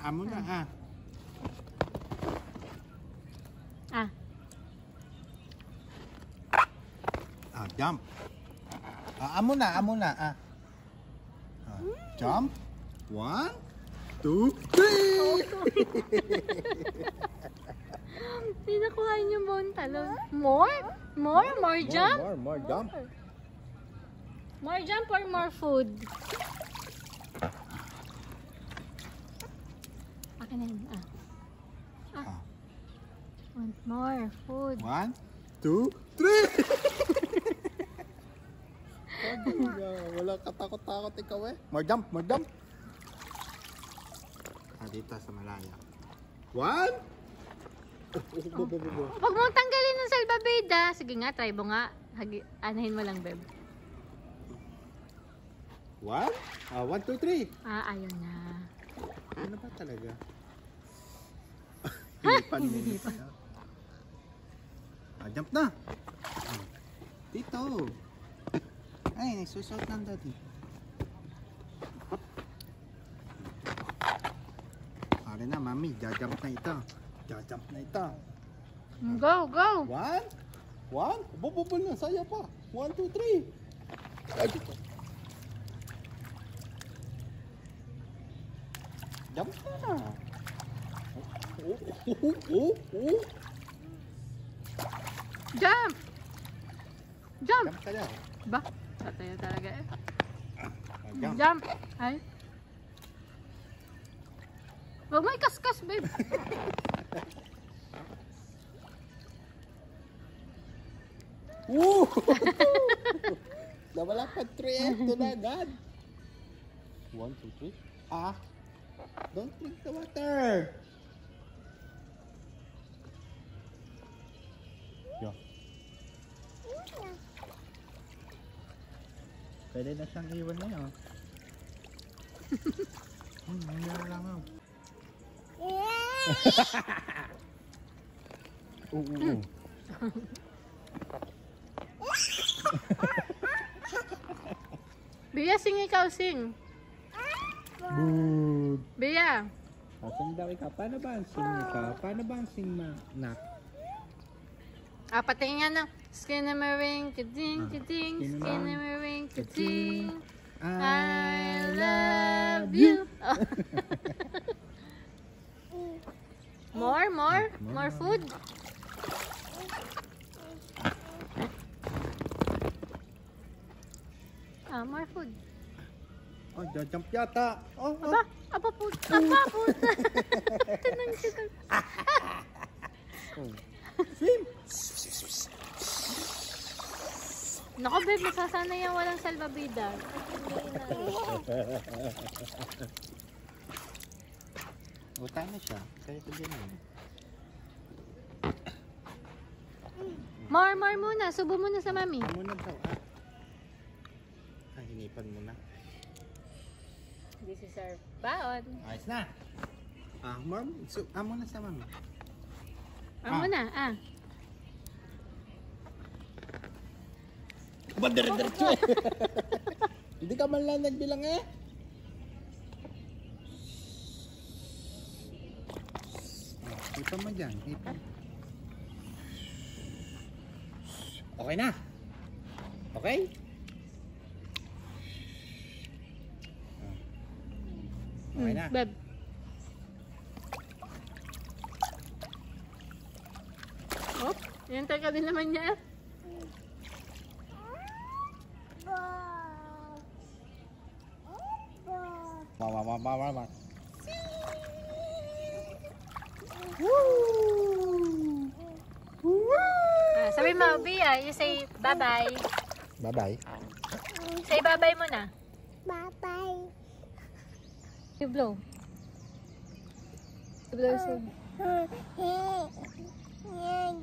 amo na, ah. Ah. Jump. Amo na, ah. Jump. 1, 2, 3! Pinakuha niyo mo ang talon. More jump? More jump. More jump or more food? Akin na yun. Want more food. 1, 2, 3! Wala katakot-takot ikaw eh. More jump. Dito sa malaya. 1! Huwag mong tanggalin ng salbabida. Sige nga, try mo nga. Anahin mo lang, Beb. 1, 2, 3. Ayaw na. Ano ba talaga? Hinipan mo. Jump na. Dito. Ay, nagsusot ng daddy. Pare na, mami. Jajump na ito. Go! 1. Bububol na. Saya pa. 1, 2, 3. Ay, dito. Jump na. Jump! Jump ka daw. Ba? Tatayo talaga eh. Jump. Jump! Ay. Huwag mo ikaskas, babe. Woo! Nawala pa 3 Ito na agad. 1, 2, 3. Don't drink the water. Yo. Pwede na siyang iwan na yun. Nangyari lang ako. Oo. Bia, sing ikaw, sing. Good. Bia. Sing daw ikaw. Paano ba ang sing ikaw? Paano ba ang sing nak? Patingin nga ng skinnamarink, kading, skinnamarink, kading. I love you. More food. More food. Jump yata. Apa puta. Swim. Naku, babe, masasanay yan walang salbabida. Utay na siya. Kaya ito din yun. More muna. Subo muna sa mami. Muna daw, hinipan mo na. This is our baon. Ayos na. Muna sa mami. Muna. Ba, dire-diretso eh. Hindi ka man lang nagbilang eh. Hipan mo dyan. Okay na. Okay? Okay na. Beb. Hintay ka din naman niya. Mama. Sabi mo, Bia, you say bye-bye. Bye-bye. Say bye-bye muna. Bye-bye. You blow. You blow say. Yeah,